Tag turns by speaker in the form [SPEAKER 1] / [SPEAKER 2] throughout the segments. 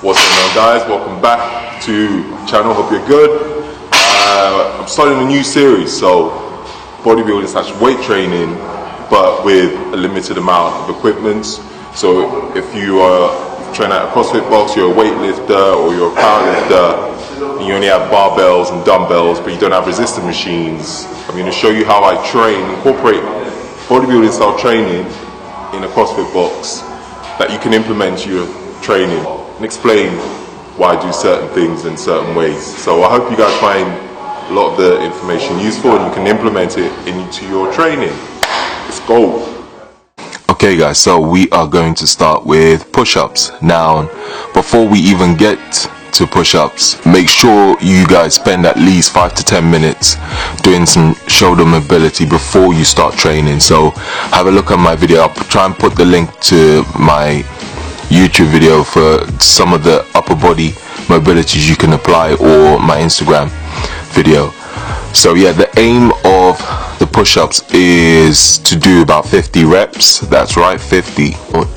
[SPEAKER 1] What's going on, guys? Welcome back to my channel. Hope you're good. I'm starting a new series, so bodybuilding / weight training, but with a limited amount of equipment. So if you are training at a CrossFit box, you're a weightlifter or you're a powerlifter, and you only have barbells and dumbbells, but you don't have resistance machines, I'm going to show you how I incorporate bodybuilding style training in a CrossFit box that you can implement to your training, and explain why I do certain things in certain ways. So I hope you guys find a lot of the information useful and you can implement it into your training. Let's go.
[SPEAKER 2] Okay guys, so we are going to start with push-ups. Now, before we even get to push-ups, make sure you guys spend at least 5 to 10 minutes doing some shoulder mobility before you start training. So have a look at my video. I'll try and put the link to my YouTube video for some of the upper body mobilities you can apply, or my Instagram video. So yeah, the aim of the push-ups is to do about 50 reps. That's right, 50.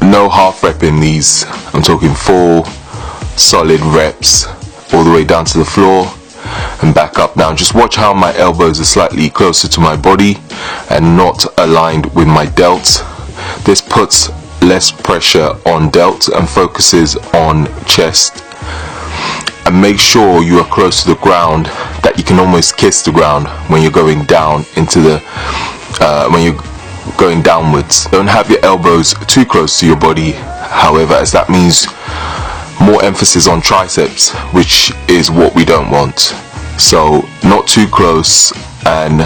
[SPEAKER 2] No half rep in these. I'm talking full solid reps all the way down to the floor and back up. Now just watch how my elbows are slightly closer to my body and not aligned with my delts. This puts less pressure on delts and focuses on chest. And make sure you are close to the ground, that you can almost kiss the ground when you're going down into the when you're going downwards. Don't have your elbows too close to your body, however, as that means more emphasis on triceps, which is what we don't want. So not too close, and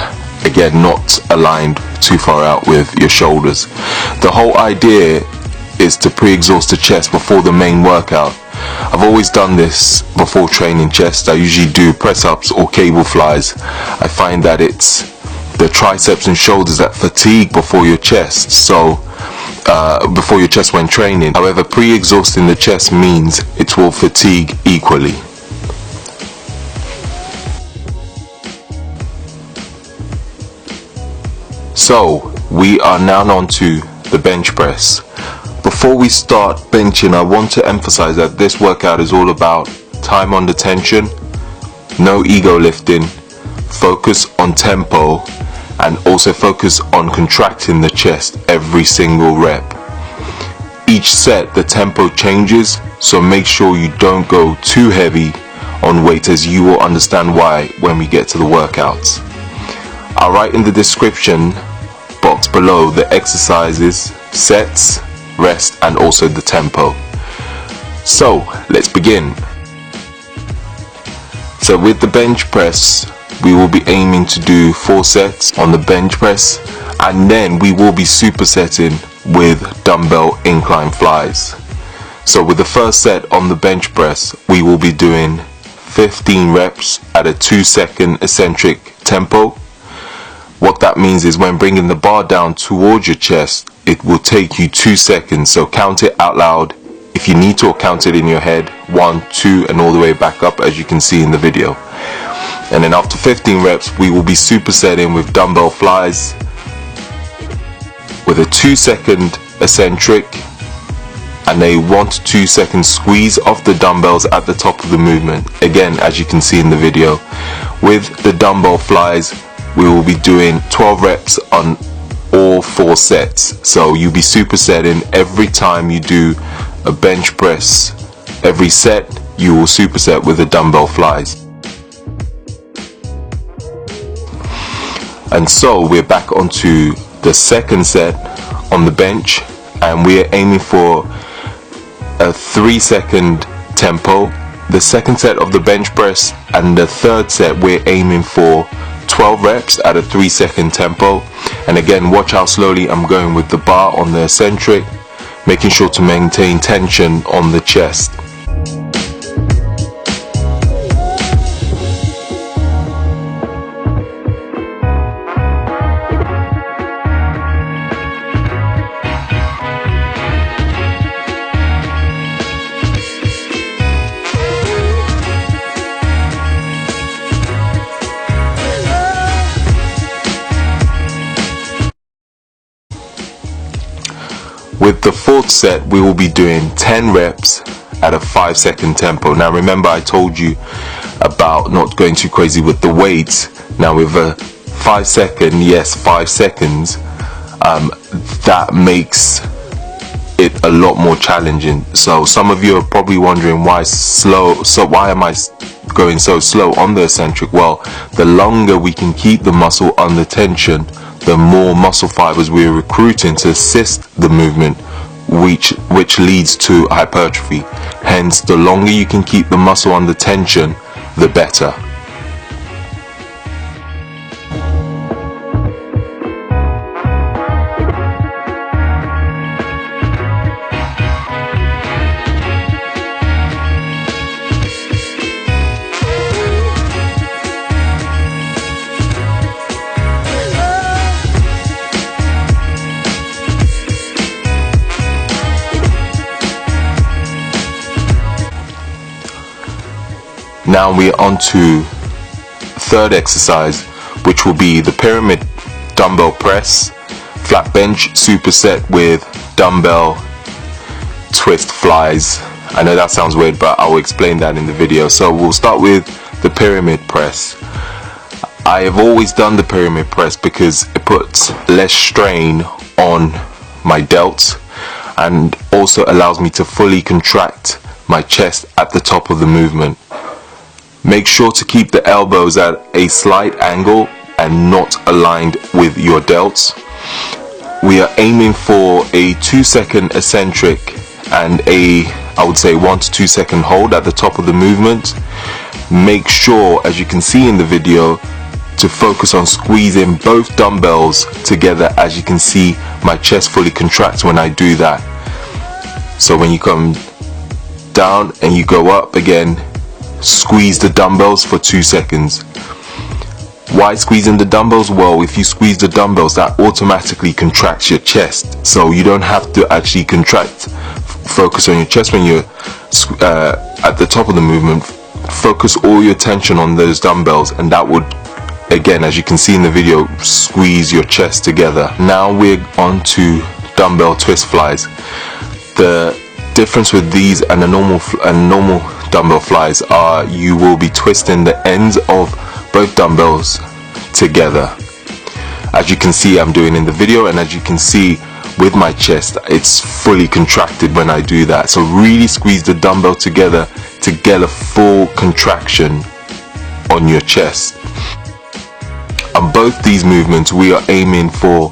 [SPEAKER 2] again not aligned too far out with your shoulders. The whole idea is to pre-exhaust the chest before the main workout. I've always done this before training chest. I usually do press-ups or cable flies. I find that it's the triceps and shoulders that fatigue before your chest, so before your chest when training. However, pre-exhausting the chest means it will fatigue equally. So we are now on to the bench press. Before we start benching, I want to emphasize that this workout is all about time under tension, no ego lifting, focus on tempo, and also focus on contracting the chest every single rep. Each set the tempo changes, so make sure you don't go too heavy on weight, as you will understand why when we get to the workouts. I'll write in the description box below the exercises, sets, rest, and also the tempo. So let's begin. So with the bench press, we will be aiming to do 4 sets on the bench press, and then we will be supersetting with dumbbell incline flies. So with the first set on the bench press, we will be doing 15 reps at a 2-second eccentric tempo. What that means is when bringing the bar down towards your chest, it will take you 2 seconds. So count it out loud if you need to, or count it in your head, 1, 2, and all the way back up, as you can see in the video. And then after 15 reps, we will be supersetting with dumbbell flies with a 2-second eccentric and a 1 to 2 second squeeze of the dumbbells at the top of the movement, again as you can see in the video. With the dumbbell flies, we will be doing 12 reps on all 4 sets. So you'll be supersetting every time you do a bench press. Every set you will superset with the dumbbell flies. And so we're back onto the second set on the bench, and we are aiming for a 3-second tempo. The second set of the bench press and the third set, we're aiming for 12 reps at a 3-second tempo. And again, watch how slowly I'm going with the bar on the eccentric, making sure to maintain tension on the chest. With the fourth set, we will be doing 10 reps at a 5-second tempo. Now remember, I told you about not going too crazy with the weights. Now with a 5 second, yes, 5 seconds, that makes it a lot more challenging. So some of you are probably wondering why am I going so slow on the eccentric? Well, the longer we can keep the muscle under tension, the more muscle fibers we're recruiting to assist the movement, which leads to hypertrophy. Hence, the longer you can keep the muscle under tension, the better. Now we're on to third exercise, which will be the pyramid dumbbell press, flat bench superset with dumbbell twist flies. I know that sounds weird, but I'll explain that in the video. So we'll start with the pyramid press. I have always done the pyramid press because it puts less strain on my delts and also allows me to fully contract my chest at the top of the movement. Make sure to keep the elbows at a slight angle and not aligned with your delts. We are aiming for a 2-second eccentric and I would say 1 to 2 second hold at the top of the movement. Make sure, as you can see in the video, to focus on squeezing both dumbbells together. As you can see, my chest fully contracts when I do that. So when you come down and you go up again, squeeze the dumbbells for 2 seconds. Why squeezing the dumbbells? Well, if you squeeze the dumbbells, that automatically contracts your chest, so you don't have to actually focus on your chest when you're at the top of the movement. Focus all your attention on those dumbbells, and that would, again, as you can see in the video, squeeze your chest together. Now we're on to dumbbell twist flies. The difference with these and a normal dumbbell flies are you will be twisting the ends of both dumbbells together, as you can see I'm doing in the video, and as you can see with my chest, it's fully contracted when I do that. So really squeeze the dumbbell together to get a full contraction on your chest. On both these movements we are aiming for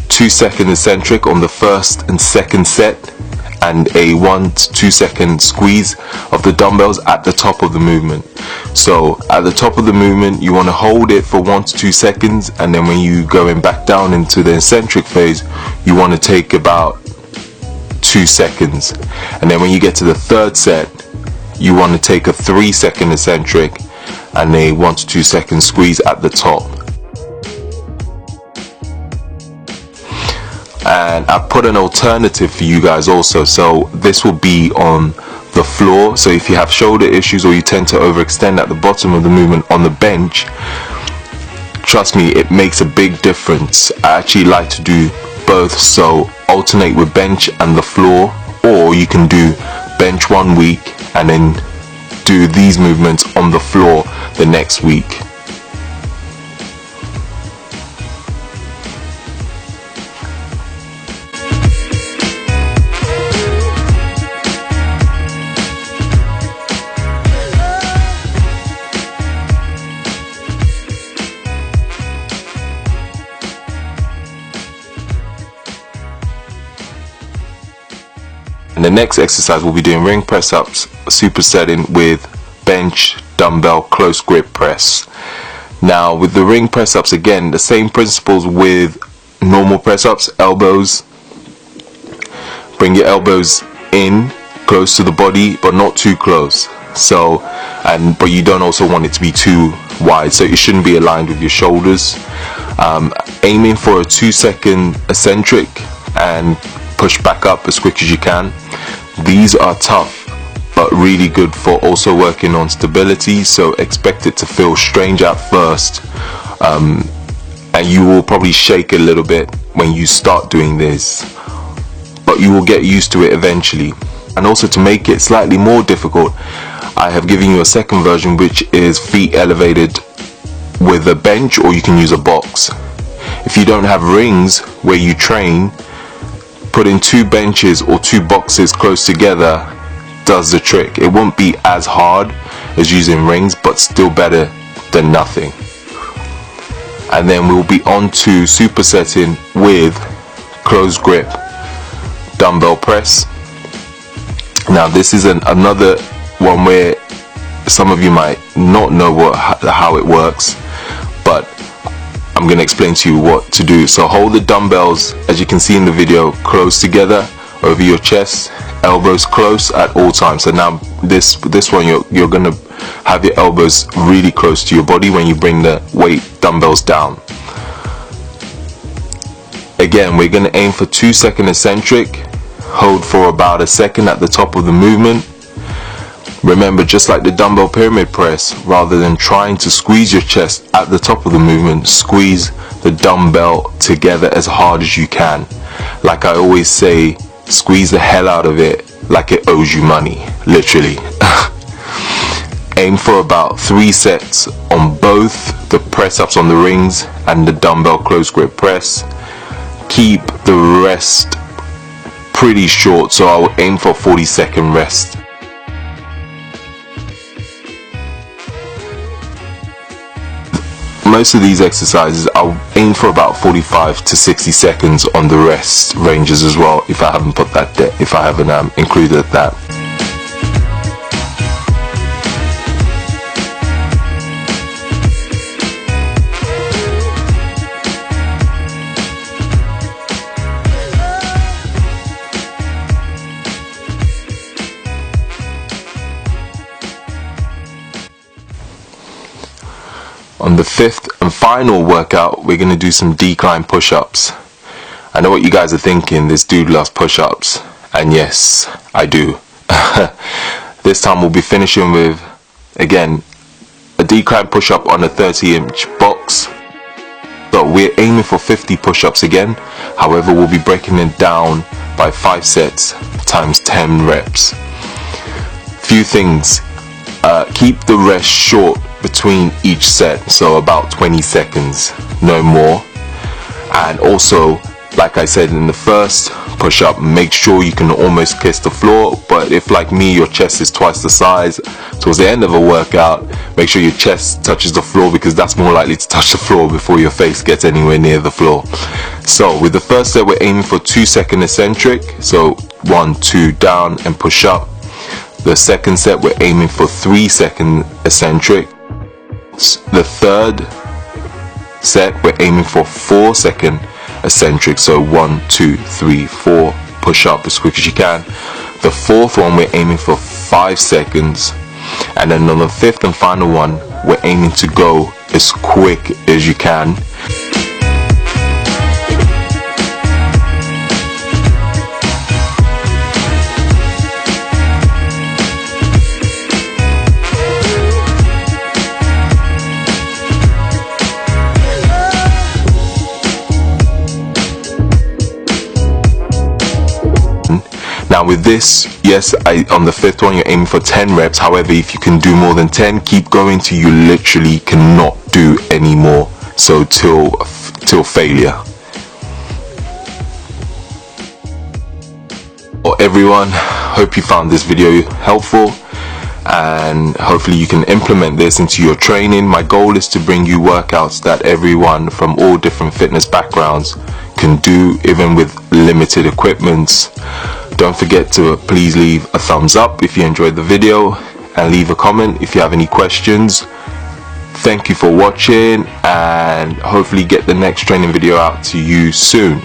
[SPEAKER 2] 2-second eccentric on the first and second set, and a 1 to 2 second squeeze of the dumbbells at the top of the movement. So at the top of the movement you want to hold it for 1 to 2 seconds, and then when you going back down into the eccentric phase, you want to take about 2 seconds, and then when you get to the third set, you want to take a 3-second eccentric and a 1 to 2 second squeeze at the top. And I put an alternative for you guys also, so this will be on the floor. So if you have shoulder issues or you tend to overextend at the bottom of the movement on the bench, trust me, it makes a big difference. I actually like to do both, so alternate with bench and the floor, or you can do bench 1 week and then do these movements on the floor the next week. And the next exercise we'll be doing ring press ups, supersetting with bench dumbbell close grip press. Now with the ring press ups, again the same principles with normal press ups. Elbows, bring your elbows in close to the body but not too close, so but you don't also want it to be too wide, so it shouldn't be aligned with your shoulders. Aiming for a 2-second eccentric and push back up as quick as you can. These are tough but really good for also working on stability, so expect it to feel strange at first, and you will probably shake a little bit when you start doing this, but you will get used to it eventually. And also, to make it slightly more difficult, I have given you a second version, which is feet elevated with a bench, or you can use a box. If you don't have rings where you train, putting 2 benches or 2 boxes close together does the trick. It won't be as hard as using rings, but still better than nothing. And then we'll be on to supersetting with close grip dumbbell press. Now this is another one where some of you might not know how it works, but I'm going to explain to you what to do. So hold the dumbbells, as you can see in the video, close together over your chest, elbows close at all times. So now this one, you're going to have your elbows really close to your body when you bring the weight dumbbells down. Again, we're going to aim for 2-second eccentric, hold for about a second at the top of the movement. Remember, just like the dumbbell pyramid press, rather than trying to squeeze your chest at the top of the movement, squeeze the dumbbell together as hard as you can. Like I always say, squeeze the hell out of it like it owes you money, literally. Aim for about 3 sets on both the press ups on the rings and the dumbbell close grip press. Keep the rest pretty short, so I will aim for 40-second rest. Most of these exercises I'll aim for about 45 to 60 seconds on the rest ranges as well, if I haven't put that there, if I haven't included that. On the 5th and final workout, we're going to do some decline push-ups. I know what you guys are thinking, this dude loves push-ups, and yes, I do. This time we'll be finishing with, again, a decline push-up on a 30-inch box. So we're aiming for 50 push-ups again, however we'll be breaking it down by 5 sets times 10 reps. Few things, keep the rest short between each set, so about 20 seconds, no more. And also, like I said in the first push-up, make sure you can almost kiss the floor, but if like me your chest is twice the size towards the end of a workout, make sure your chest touches the floor, because that's more likely to touch the floor before your face gets anywhere near the floor. So with the first set, we're aiming for 2-second eccentric, so 1, 2 down and push up. The second set, we're aiming for 3-second eccentric. The third set, we're aiming for 4-second eccentric, so 1, 2, 3, 4, push up as quick as you can. The fourth one, we're aiming for 5 seconds, and then on the 5th and final one, we're aiming to go as quick as you can. Now with this, yes, on the 5th one you're aiming for 10 reps. However, if you can do more than 10, keep going till you literally cannot do any more. So till failure. Well, everyone, hope you found this video helpful, and hopefully you can implement this into your training. My goal is to bring you workouts that everyone from all different fitness backgrounds can do, even with limited equipment. Don't forget to please leave a thumbs up if you enjoyed the video, and leave a comment if you have any questions. Thank you for watching, and hopefully get the next training video out to you soon.